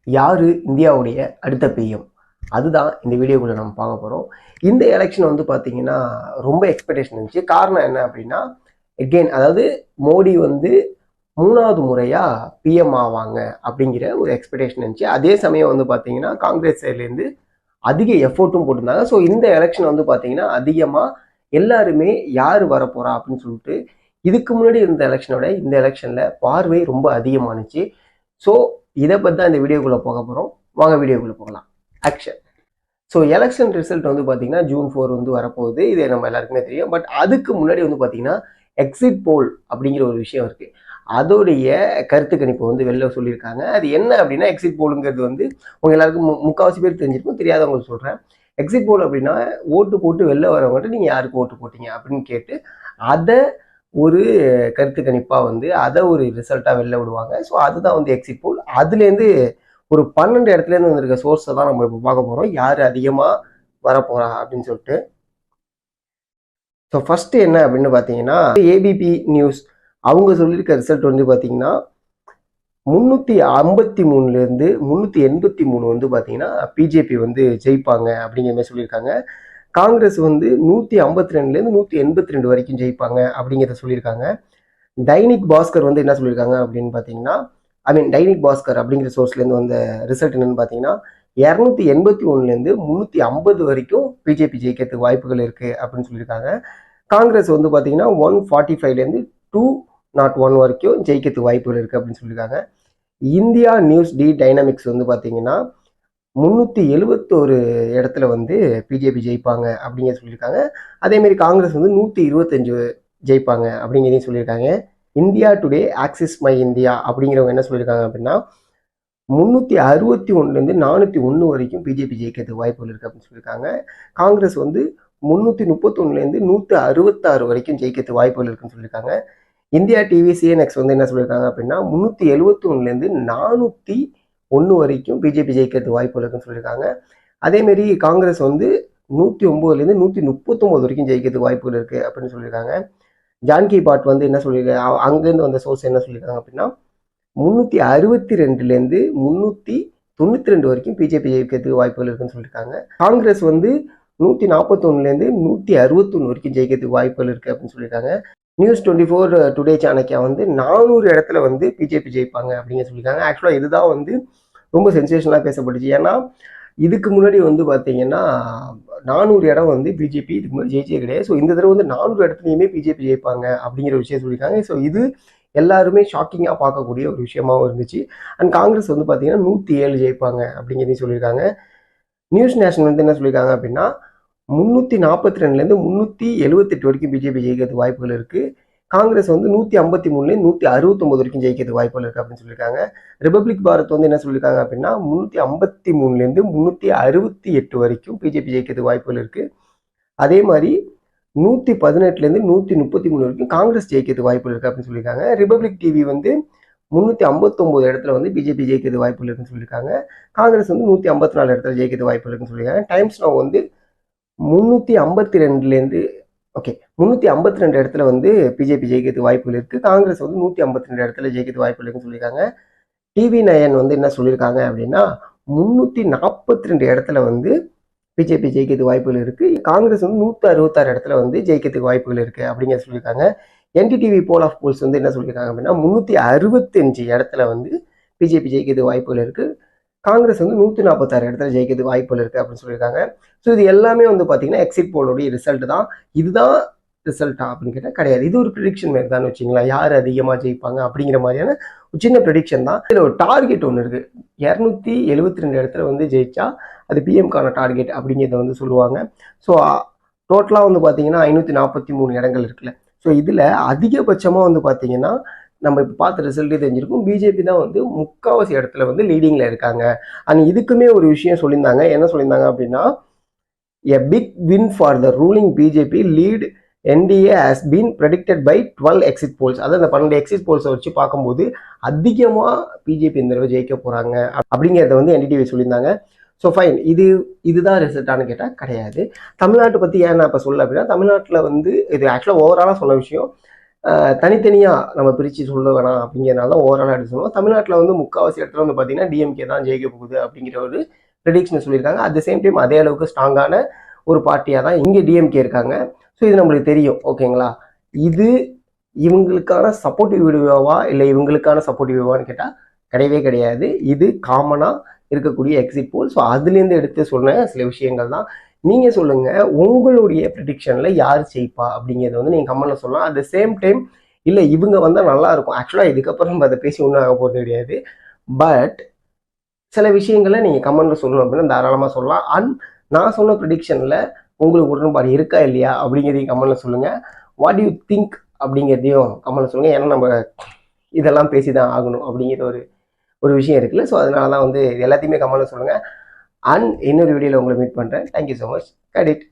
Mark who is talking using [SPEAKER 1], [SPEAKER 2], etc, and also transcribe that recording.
[SPEAKER 1] யாரு இந்தியாவுடைய அடுத்த பிஎம்? அதுதான் இந்த வீடியோக்குள்ள நம்ம பார்க்க போகிறோம். இந்த எலெக்ஷன் வந்து பார்த்தீங்கன்னா ரொம்ப எக்ஸ்பெக்டேஷன் இருந்துச்சு. காரணம் என்ன அப்படின்னா, எகெயின் அதாவது மோடி வந்து 3வது முறையாக பிஎம் ஆவாங்க அப்படிங்கிற ஒரு எக்ஸ்பெக்டேஷன் இருந்துச்சு. அதே சமயம் வந்து பார்த்தீங்கன்னா காங்கிரஸ் சைட்லேருந்து அதிக எஃபோர்ட்டும் போட்டிருந்தாங்க. ஸோ இந்த எலெக்ஷன் வந்து பார்த்தீங்கன்னா அதிகமாக எல்லாருமே யார் வரப்போறா அப்படின்னு சொல்லிட்டு இதுக்கு முன்னாடி இருந்த எலெக்ஷனோட இந்த எலெக்ஷனில் பார்வை ரொம்ப அதிகமானுச்சு. ஸோ இதை பற்றி தான் இந்த வீடியோக்குள்ளே போக போகிறோம். வாங்க வீடியோக்குள்ளே போகலாம். ஆக்ஷன். ஸோ எலெக்ஷன் ரிசல்ட் வந்து பார்த்தீங்கன்னா June 4 வந்து வரப்போகுது. இது நம்ம எல்லாருக்குமே தெரியும். பட் அதுக்கு முன்னாடி வந்து பார்த்தீங்கன்னா எக்ஸிட் போல் அப்படிங்கிற ஒரு விஷயம் இருக்குது. அதோடைய கருத்து கணிப்பு வந்து வெளில சொல்லியிருக்காங்க. அது என்ன அப்படின்னா, எக்ஸிட் போலுங்கிறது வந்து உங்கள் எல்லாருக்கும் முக்கால்வாசி பேர் தெரிஞ்சிருக்கும். தெரியாதவங்களுக்கு சொல்கிறேன். எக்ஸிட் போல் அப்படின்னா ஓட்டு போட்டு வெளில வரவங்கள்ட்ட நீங்கள் யாருக்கு ஓட்டு போட்டீங்க அப்படின்னு கேட்டு அதை ஒரு கருத்து கணிப்பாக வந்து அதை ஒரு ரிசல்ட்டாக வெளில விடுவாங்க. ஸோ அதுதான் வந்து எக்ஸிட் போல். அதுலேருந்து ஒரு 12 இடத்துலேருந்து வந்திருக்க சோர்ஸை தான் நம்ம இப்போ பார்க்க போகிறோம். யார் அதிகமாக வரப்போகிறா அப்படின்னு சொல்லிட்டு. ஸோ ஃபஸ்ட்டு என்ன அப்படின்னு பார்த்தீங்கன்னா, ஏபிபி நியூஸ் அவங்க சொல்லியிருக்க ரிசல்ட் வந்து பார்த்தீங்கன்னா 353லேருந்து 383 வந்து பார்த்தீங்கன்னா பிஜேபி வந்து ஜெயிப்பாங்க அப்படிங்கிற மாதிரி சொல்லியிருக்காங்க. காங்கிரஸ் வந்து 152லேருந்து 182 வரைக்கும் ஜெயிப்பாங்க அப்படிங்கிறத சொல்லியிருக்காங்க. டைனிக் பாஸ்கர் வந்து என்ன சொல்லியிருக்காங்க அப்படின்னு பார்த்தீங்கன்னா, டைனிக் பாஸ்கர் அப்படிங்கிற சோர்ஸ்லேருந்து வந்த ரிசல்ட் என்னன்னு பார்த்தீங்கன்னா 281லேருந்து 350 வரைக்கும் பிஜேபி ஜெயிக்கிறதுக்கு வாய்ப்புகள் இருக்குது அப்படின்னு சொல்லியிருக்காங்க. காங்கிரஸ் வந்து பார்த்தீங்கன்னா 145லேருந்து 201 வரைக்கும் ஜெயிக்கிறதுக்கு வாய்ப்புகள் இருக்குது அப்படின்னு சொல்லியிருக்காங்க. இந்தியா நியூஸ் டி டைனமிக்ஸ் வந்து பார்த்தீங்கன்னா 371 இடத்துல வந்து பிஜேபி ஜெயிப்பாங்க அப்படிங்கிற சொல்லியிருக்காங்க. அதேமாரி காங்கிரஸ் வந்து 125 ஜெயிப்பாங்க அப்படிங்கிறதையும் சொல்லியிருக்காங்க. India today axis my India அப்படிங்கிறவங்க என்ன சொல்லியிருக்காங்க அப்படின்னா 361லேருந்து 401 வரைக்கும் பிஜேபி ஜெயிக்கிறதுக்கு வாய்ப்புகள் இருக்குது அப்படின்னு சொல்லியிருக்காங்க. காங்கிரஸ் வந்து 331லேருந்து 166 வரைக்கும் ஜெயிக்கிறதுக்கு வாய்ப்புகள் இருக்குன்னு சொல்லியிருக்காங்க. இந்தியா டிவி சிஎன்எக்ஸ் வந்து என்ன சொல்லியிருக்காங்க அப்படின்னா 371லேருந்து 401 வரைக்கும் பிஜேபி ஜெயிக்கிறதுக்கு வாய்ப்புகள் இருக்குன்னு சொல்லியிருக்காங்க. அதேமாரி காங்கிரஸ் வந்து 109லேருந்து 139 வரைக்கும் ஜெயிக்கிறதுக்கு வாய்ப்புகள் இருக்குது அப்படின்னு சொல்லியிருக்காங்க. ஜான்கி பாட் வந்து என்ன சொல்லியிருக்காங்க, அங்கேருந்து வந்த சோர்ஸ் என்ன சொல்லியிருக்காங்க அப்படின்னா 362லேருந்து 392 வரைக்கும் பிஜேபி ஜெயிக்கிறதுக்கு வாய்ப்புகள் இருக்குன்னு சொல்லியிருக்காங்க. காங்கிரஸ் வந்து 141லேருந்து 161 வரைக்கும் ஜெயிக்கிறதுக்கு வாய்ப்புகள் இருக்குது அப்படின்னு சொல்லியிருக்காங்க. நியூஸ் 24 டுடே சாணக்கியா வந்து 400 இடத்துல வந்து பிஜேபி ஜெயிப்பாங்க அப்படிங்கிற சொல்லியிருக்காங்க. ஆக்சுவலாக இதுதான் வந்து ரொம்ப சென்சேஷனலாக பேசப்பட்டுச்சு. ஏன்னா இதுக்கு முன்னாடி வந்து பார்த்தீங்கன்னா 400 இடம் வந்து பிஜேபி இதுக்கு முன்னாடி ஜெயிச்சே கிடையாது. ஸோ இந்த தடவை வந்து 400 இடத்துலையுமே பிஜேபி ஜெயிப்பாங்க அப்படிங்கிற விஷயம் சொல்லியிருக்காங்க. ஸோ இது எல்லாருமே ஷாக்கிங்காக பார்க்கக்கூடிய ஒரு விஷயமாகவும் இருந்துச்சு. அண்ட் காங்கிரஸ் வந்து பார்த்தீங்கன்னா 107 ஜெயிப்பாங்க அப்படிங்கிறதையும் சொல்லியிருக்காங்க. நியூஸ் நேஷனல் வந்து என்ன சொல்லியிருக்காங்க அப்படின்னா 342லேருந்து 378 வரைக்கும் பிஜேபி ஜெயிக்கிறதுக்கு வாய்ப்புகள் இருக்குது. காங்கிரஸ் வந்து 153லேருந்து 169 வரைக்கும் ஜெயிக்கிறதுக்கு வாய்ப்புகள் இருக்குது அப்படின்னு சொல்லியிருக்காங்க. ரிபப்ளிக் பாரத் வந்து என்ன சொல்லியிருக்காங்க அப்படின்னா 353லேருந்து 368 வரைக்கும் பிஜேபி ஜெயிக்கிறதுக்கு வாய்ப்புகள் இருக்குது. அதே மாதிரி 118லேருந்து 133 வரைக்கும் காங்கிரஸ் ஜெயிக்கிறதுக்கு வாய்ப்புகள் இருக்குது அப்படின்னு சொல்லியிருக்காங்க. ரிபப்ளிக் டிவி வந்து 359 இடத்துல வந்து பிஜேபி ஜெயிக்கிறது வாய்ப்புகள் இருக்குன்னு சொல்லியிருக்காங்க. காங்கிரஸ் வந்து 154 இடத்துல ஜெயிக்கிறது வாய்ப்புகள் இருக்குன்னு சொல்லியிருக்காங்க. டைம்ஸ் நவ் வந்து 352 இடத்துல வந்து பிஜேபி ஜெயிக்கிறதுக்கு வாய்ப்புகள் இருக்குது. காங்கிரஸ் வந்து 152 இடத்துல ஜெயிக்கிறதுக்கு வாய்ப்புகள் இருக்குன்னு சொல்லியிருக்காங்க. டிவி நயன் வந்து என்ன சொல்லியிருக்காங்க அப்படின்னா 342 இடத்துல வந்து பிஜேபி ஜெயிக்கிறதுக்கு வாய்ப்புகள் இருக்குது. காங்கிரஸ் வந்து 166 இடத்துல வந்து ஜெயிக்கிறதுக்கு வாய்ப்புகள் இருக்குது அப்படிங்கிற சொல்லியிருக்காங்க. என்டிடிவி போல் ஆஃப் போல்ஸ் வந்து என்ன சொல்லியிருக்காங்க அப்படின்னா 365 இடத்துல வந்து பிஜேபி ஜெயிக்கிறதுக்கு வாய்ப்புகள் இருக்குது. காங்கிரஸ் வந்து 146 இடத்துல ஜெயிக்கிறதுக்கு வாய்ப்புகள் இருக்குது அப்படின்னு சொல்லியிருக்காங்க. ஸோ இது எல்லாமே வந்து பார்த்தீங்கன்னா எக்ஸிட் போலோடைய ரிசல்ட் தான். இதுதான் ரிசல்ட்டா அப்படின்னு கேட்டால் கிடையாது. இது ஒரு ப்ரிடிக்ஷன் மாதிரி தான் வச்சுங்களேன். யார் அதிகமாக ஜெயிப்பாங்க அப்படிங்கிற மாதிரியான ஒரு சின்ன ப்ரிடிக்ஷன் தான். இதில் ஒரு டார்கெட் ஒன்று இருக்குது. 272 இடத்துல வந்து ஜெயிச்சா அது பிஎம்கான டார்கெட் அப்படிங்கிறத வந்து சொல்லுவாங்க. ஸோ டோட்டலாக வந்து பார்த்தீங்கன்னா 543 இடங்கள் இருக்குல்ல. ஸோ இதில் அதிகபட்சமாக வந்து பார்த்தீங்கன்னா நம்ம இப்போ பார்த்த ரிசல்ட்டே தெரிஞ்சிருக்கும், பிஜேபி தான் வந்து முக்கால்வாசி இடத்துல வந்து லீடிங்கில் இருக்காங்க. அண்ட் இதுக்குமே ஒரு விஷயம் சொல்லியிருந்தாங்க. என்ன சொல்லியிருந்தாங்க அப்படின்னா, a big win for the ruling BJP led NDA has been predicted by 12 exit polls. அதாவது அந்த 12 எக்ஸிட் போல்ஸை வச்சு பார்க்கும்போது அதிகமாக பிஜேபி இந்த தடவை ஜெயிக்க போகிறாங்க அப்படிங்கிறத வந்து என்டிடிவி சொல்லியிருந்தாங்க. ஸோ ஃபைன், இதுதான் ரிசல்ட்டானு கேட்டால் கிடையாது. தமிழ்நாட்டை பற்றி ஏன் நான் இப்போ சொல்ல அப்படின்னா, தமிழ்நாட்டில் வந்து இது ஆக்சுவலாக ஓவராலாக சொன்ன விஷயம். தனித்தனியாக நம்ம பிரித்து சொல்ல வேணாம் அப்படிங்கிறனால தான் ஓவராலாக எடுத்து சொல்லுவோம். தமிழ்நாட்டில் வந்து முக்கால்வாசி இடத்துல வந்து பார்த்தீங்கன்னா டிஎம்கே தான் ஜெயிக்க போகுது அப்படிங்கிற ஒரு ப்ரெடிக்ஷன் சொல்லியிருக்காங்க. அட் த சேம் டைம் அதே அளவுக்கு ஸ்ட்ராங்கான ஒரு பார்ட்டியாக தான் இங்கே டிஎம்கே இருக்காங்க. ஸோ இது நம்மளுக்கு தெரியும். ஓகேங்களா? இது இவங்களுக்கான சப்போர்ட்டிவ் வீடியோவா இல்லை இவங்களுக்கான சப்போர்ட்டிவ் வீடியோவான்னு கேட்டால் கிடையவே கிடையாது. இது காமனாக இருக்கக்கூடிய எக்ஸிட் போல். ஸோ அதுலேருந்து எடுத்து சொன்ன சில விஷயங்கள் தான். நீங்கள் சொல்லுங்கள், உங்களுடைய ப்ரெடிக்ஷனில் யார் ஜெயிப்பா அப்படிங்கிறது வந்து நீங்கள் கமெண்ட்ல சொல்லலாம். அட் த சேம் டைம் இல்லை இவங்க வந்தால் நல்லா இருக்கும். ஆக்சுவலாக இதுக்கப்புறம் நம்ம அதை பேசி ஒன்றும் ஆக போகிறது கிடையாது. பட் சில விஷயங்களை நீங்கள் கமெண்ட்ல சொல்லணும் அப்படின்னா தாராளமாக சொல்லலாம். அண்ட் நான் சொன்ன ப்ரெடிக்ஷனில் உங்களுக்கு உடன்பாடு இருக்கா இல்லையா அப்படிங்கிறதையும் கமெண்ட்ல சொல்லுங்கள். வாட் யூ திங்க் அப்படிங்கிறதையும் கமெண்ட்ல சொல்லுங்கள். ஏன்னா நம்ம இதெல்லாம் பேசி தான் ஆகணும் அப்படிங்கிற ஒரு விஷயம் இருக்குல்ல. ஸோ அதனால தான் வந்து எல்லாத்தையுமே கமெண்ட்ல சொல்லுங்கள். அண்ட் இன்னொரு வீடியோவில் உங்களை மீட் பண்ணுறேன். Thank you so much. Cut it.